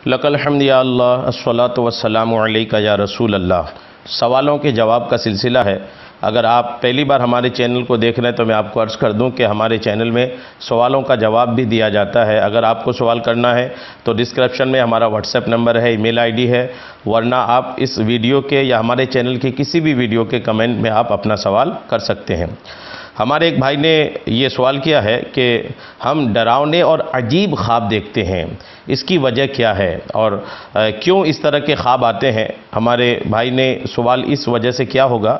لک الحمد یا اللہ الصلاۃ والسلام علیک یا رسول اللہ۔ سوالوں کے جواب کا سلسلہ ہے۔ اگر آپ پہلی بار ہمارے چینل کو دیکھ رہے ہیں تو میں آپ کو عرض کر دوں کہ ہمارے چینل میں سوالوں کا جواب بھی دیا جاتا ہے۔ اگر آپ کو سوال کرنا ہے تو ڈسکرپشن میں ہمارا واٹس ایپ نمبر ہے، ای میل آئی ڈی ہے، ورنہ آپ اس ویڈیو کے یا ہمارے چینل کی کسی بھی ویڈیو کے کمنٹ میں آپ اپنا سوال کر سکتے ہیں۔ ہمارے ایک بھائی نے یہ سوال کیا ہے کہ ہم ڈراؤنے اور عجیب خواب دیکھتے ہیں، اس کی وجہ کیا ہے اور کیوں اس طرح کے خواب آتے ہیں؟ ہمارے بھائی نے سوال اس وجہ سے کیا ہوگا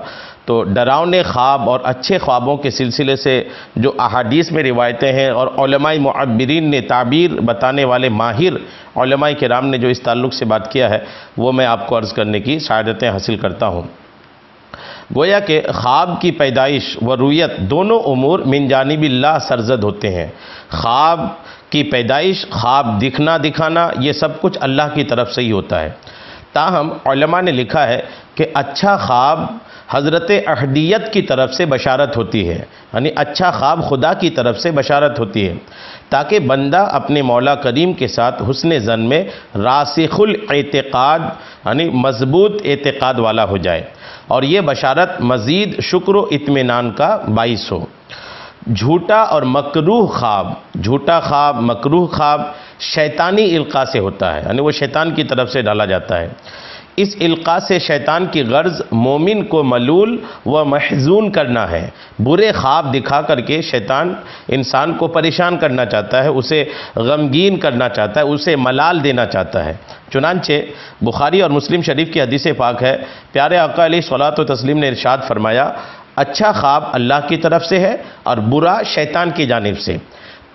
تو ڈراؤنے خواب اور اچھے خوابوں کے سلسلے سے جو احادیث میں روایتیں ہیں اور علماء معبرین نے تعبیر بتانے والے ماہر علماء کرام نے جو اس تعلق سے بات کیا ہے وہ میں آپ کو عرض کرنے کی سعادتیں حاصل کرتا ہوں۔ گویا کہ خواب کی پیدائش و رویت دونوں امور من جانب اللہ سرزد ہوتے ہیں۔ خواب کی پیدائش، خواب دکھانا یہ سب کچھ اللہ کی طرف سے ہی ہوتا ہے۔ تاہم علماء نے لکھا ہے کہ اچھا خواب حضرت احدیت کی طرف سے بشارت ہوتی ہے، یعنی اچھا خواب خدا کی طرف سے بشارت ہوتی ہے تاکہ بندہ اپنے مولا کریم کے ساتھ حسن ظن میں راسخ الاعتقاد یعنی مضبوط اعتقاد والا ہو جائے اور یہ بشارت مزید شکر و اطمینان کا باعث ہو۔ جھوٹا اور مکروہ خواب، جھوٹا خواب، مکروہ خواب شیطانی القاء سے ہوتا ہے، یعنی وہ شیطان کی طرف سے ڈالا جاتا ہے۔ اس القاء سے شیطان کی غرض مومن کو ملول و محزون کرنا ہے۔ برے خواب دکھا کر کے شیطان انسان کو پریشان کرنا چاہتا ہے، اسے غمگین کرنا چاہتا ہے، اسے ملال دینا چاہتا ہے۔ چنانچہ بخاری اور مسلم شریف کی حدیث پاک ہے، پیارے آقا علیہ الصلوۃ والتسلیم نے ارشاد فرمایا، اچھا خواب اللہ کی طرف سے ہے اور برا شیطان کی جانب سے۔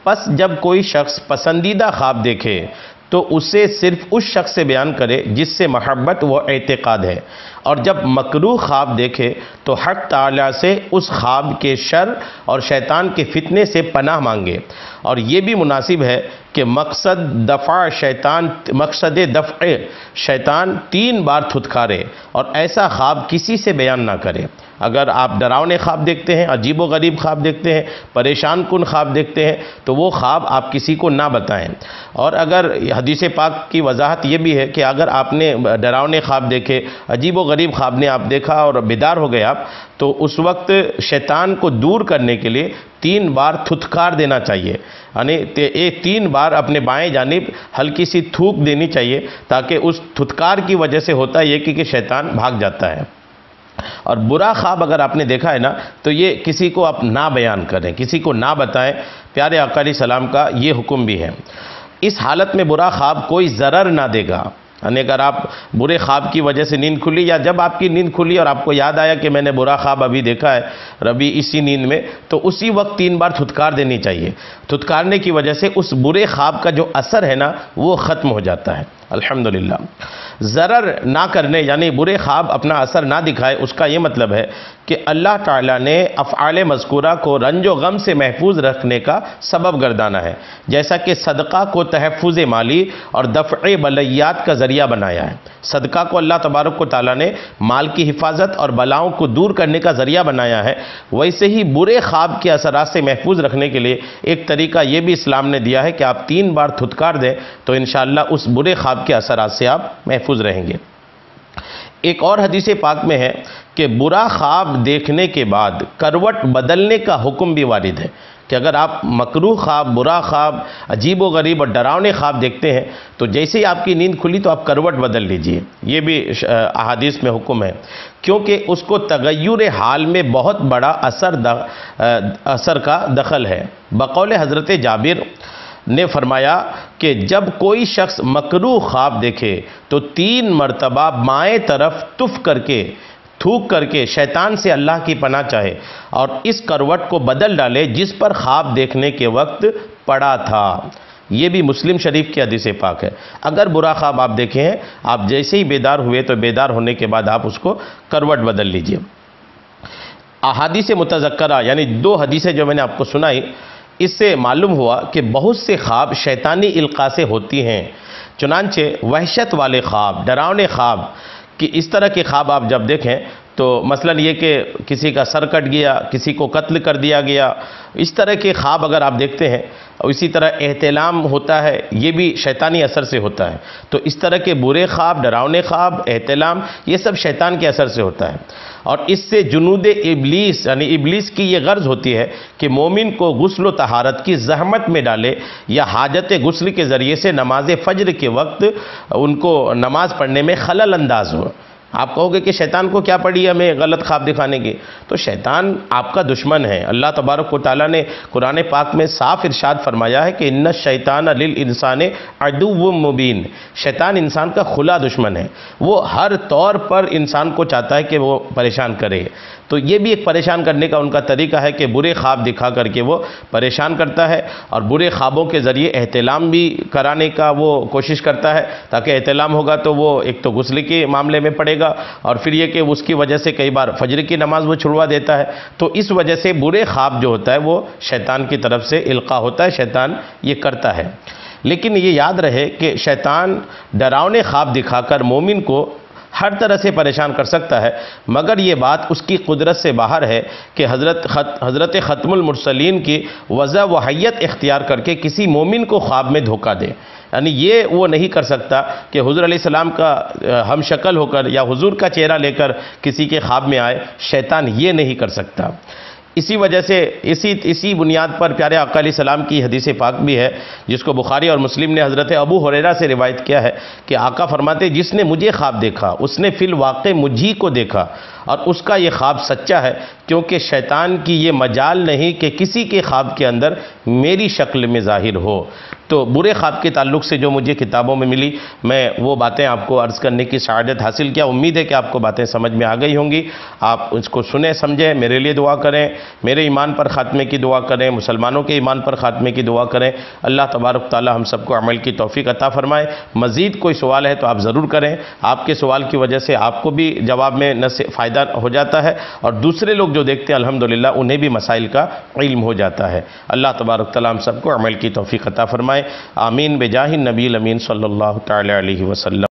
پس جب کوئی شخص پسندیدہ خواب دیکھے تو اسے صرف اس شخص سے بیان کرے جس سے محبت و اعتقاد ہے، اور جب مکروہ خواب دیکھے تو حق تعالیٰ سے اس خواب کے شر اور شیطان کے فتنے سے پناہ مانگے۔ اور یہ بھی مناسب ہے کہ مقصد دفع شیطان 3 بار تھتکارے اور ایسا خواب کسی سے بیان نہ کرے۔ اگر آپ ڈراؤنے خواب دیکھتے ہیں، عجیب و غریب خواب دیکھتے ہیں، پریشان کن خواب دیکھتے ہیں تو وہ خواب آپ کسی کو نہ بتائیں۔ اور اگر حدیث پاک کی وضاحت یہ بھی ہے کہ اگر آپ نے ڈراؤنے خواب دیکھے، عجیب و غریب خواب نے آپ دیکھا اور بیدار ہو گئے آپ، تو اس وقت شیطان کو دور کرنے کے لیے 3 بار تھتکار دینا چاہیے، یعنی 3 بار اپنے بائیں جانب ہلکی سی تھوک دینی چاہیے تاکہ اس تھتکار کی وجہ سے ہوتا یہ کہ شیطان بھاگ جاتا ہے۔ اور برا خواب اگر آپ نے دیکھا ہے نا تو یہ کسی کو آپ نہ بیان کریں، کسی کو نہ بتائیں۔ پیارے آقا علیہ السلام کا یہ حکم بھی ہے۔ اس حالت میں برا خواب کوئی ضرر نہ دے گا، یعنی اگر آپ برے خواب کی وجہ سے نیند کھلی یا جب آپ کی نیند کھلی اور آپ کو یاد آیا کہ میں نے برا خواب ابھی دیکھا ہے ربی اسی نیند میں، تو اسی وقت 3 بار تھتکار دینی چاہیے۔ تھتکارنے کی وجہ سے اس برے خواب کا جو اثر ہے نا وہ ختم ہو جاتا ہے۔ الحمدللہ۔ ضرر نہ کرنے یعنی برے خواب اپنا اثر نہ دکھائے، اس کا یہ مطلب ہے کہ اللہ تعالیٰ نے افعال مذکورہ کو رنج و غم سے محفوظ رکھنے کا سبب گردانا ہے، جیسا کہ صدقہ کو تحفظ مالی اور دفع بلیات کا ذریعہ بنایا ہے۔ صدقہ کو اللہ تبارک و تعالیٰ نے مال کی حفاظت اور بلاؤں کو دور کرنے کا ذریعہ بنایا ہے، ویسے ہی برے خواب کے اثرات سے محفوظ رکھنے کے لیے ایک طریقہ یہ بھی اسلام نے دیا ہے کہ آپ 3 بار تھتکار دیں تو انشاءاللہ اس برے خواب کے اثرات سے آپ محفوظ رہیں گے۔ ایک اور حدیث پاک میں ہے کہ برا خواب دیکھنے کے بعد کروٹ بدلنے کا حکم بھی وارد ہے کہ اگر آپ مکروہ خواب، برا خواب، عجیب و غریب اور ڈراؤنے خواب دیکھتے ہیں تو جیسے ہی آپ کی نیند کھلی تو آپ کروٹ بدل لیجئے۔ یہ بھی احادیث میں حکم ہے کیونکہ اس کو تغیر حال میں بہت بڑا اثر کا دخل ہے۔ بقول حضرت جابر نے فرمایا کہ جب کوئی شخص مکروہ خواب دیکھے تو 3 مرتبہ بائیں طرف تھوک کر کے شیطان سے اللہ کی پناہ چاہے اور اس کروٹ کو بدل ڈالے جس پر خواب دیکھنے کے وقت پڑا تھا۔ یہ بھی مسلم شریف کی حدیث پاک ہے۔ اگر برا خواب آپ دیکھے ہیں، آپ جیسے ہی بیدار ہوئے تو بیدار ہونے کے بعد آپ اس کو کروٹ بدل لیجئے۔ احادیث متذکرہ یعنی 2 حدیثیں جو میں نے آپ کو سنائی، اس سے معلوم ہوا کہ بہت سے خواب شیطانی القاء سے ہوتی ہیں۔ چنانچہ وحشت والے خواب، ڈراؤنے خواب کہ اس طرح کے خواب آپ جب دیکھیں تو مثلا یہ کہ کسی کا سر کٹ گیا، کسی کو قتل کر دیا گیا، اس طرح کے خواب اگر آپ دیکھتے ہیں، اور اسی طرح احتلام ہوتا ہے، یہ بھی شیطانی اثر سے ہوتا ہے۔ تو اس طرح کے برے خواب، ڈراؤنے خواب، احتلام، یہ سب شیطان کے اثر سے ہوتا ہے، اور اس سے جنود ابلیس یعنی ابلیس کی یہ غرض ہوتی ہے کہ مومن کو غسل و طہارت کی زحمت میں ڈالے، یا حاجت غسل کے ذریعے سے نماز فجر کے وقت ان کو نماز پڑھنے میں خلل انداز ہو۔ آپ کہو گے کہ شیطان کو کیا پڑی ہے ہمیں غلط خواب دکھانے کی؟ تو شیطان آپ کا دشمن ہے۔ اللہ تبارک و تعالیٰ نے قرآن پاک میں صاف ارشاد فرمایا ہے کہ ان الشیطان للانسان عدو مبین، شیطان انسان کا کھلا دشمن ہے، وہ ہر طور پر انسان کو چاہتا ہے کہ وہ پریشان کرے۔ تو یہ بھی ایک پریشان کرنے کا ان کا طریقہ ہے کہ برے خواب دکھا کر کے وہ پریشان کرتا ہے، اور برے خوابوں کے ذریعے احتلام بھی کرانے کا وہ کوشش کرتا ہے، تاکہ احتلام ہوگا تو وہ ایک تو غسل کے معاملے میں پڑے گا، اور پھر یہ کہ اس کی وجہ سے کئی بار فجر کی نماز وہ چھڑوا دیتا ہے۔ تو اس وجہ سے برے خواب جو ہوتا ہے وہ شیطان کی طرف سے القاء ہوتا ہے، شیطان یہ کرتا ہے۔ لیکن یہ یاد رہے کہ شیطان ڈراؤنے خواب دکھا کر مومن کو ہر طرح سے پریشان کر سکتا ہے، مگر یہ بات اس کی قدرت سے باہر ہے کہ حضرت ختم المرسلین کی وضع و حیت اختیار کر کے کسی مومن کو خواب میں دھوکہ دے۔ یعنی یہ وہ نہیں کر سکتا کہ حضور علیہ السلام کا ہم شکل ہو کر یا حضور کا چہرہ لے کر کسی کے خواب میں آئے، شیطان یہ نہیں کر سکتا۔ اسی وجہ سے اسی بنیاد پر پیارے آقا علیہ السلام کی حدیث پاک بھی ہے، جس کو بخاری اور مسلم نے حضرت ابو ہریرہ سے روایت کیا ہے کہ آقا فرماتے جس نے مجھے خواب دیکھا اس نے فی الواقع مجھی کو دیکھا، اور اس کا یہ خواب سچا ہے، کیونکہ شیطان کی یہ مجال نہیں کہ کسی کے خواب کے اندر میری شکل میں ظاہر ہو۔ تو برے خواب کے تعلق سے جو مجھے کتابوں میں ملی، میں وہ باتیں آپ کو عرض کرنے کی سعادت حاصل کیا۔ امید ہے کہ آپ کو باتیں سمجھ میں آ گئی ہوں گی، آپ اس کو سنیں سمجھیں، میرے لیے دعا کریں، میرے ایمان پر خاتمے کی دعا کریں، مسلمانوں کے ایمان پر خاتمے کی دعا کریں۔ اللہ تبارک تعالی ہم سب کو عمل کی توفیق عطا فرمائے۔ مزید کوئی سوال ہے تو آپ ضرور کریں، آپ کے سوال کی وجہ سے آپ کو بھی جواب میں نہ فائدہ ہو جاتا ہے، اور دوسرے لوگ جو دیکھتے ہیں الحمدللہ انہیں بھی مسائل کا علم ہو جاتا ہے۔ اللہ تبارک تعالی ہم سب کو عمل کی توفیق عطا فرمائے۔ آمین بجاہ النبی الامین صلی اللہ تعالی علیہ وسلم۔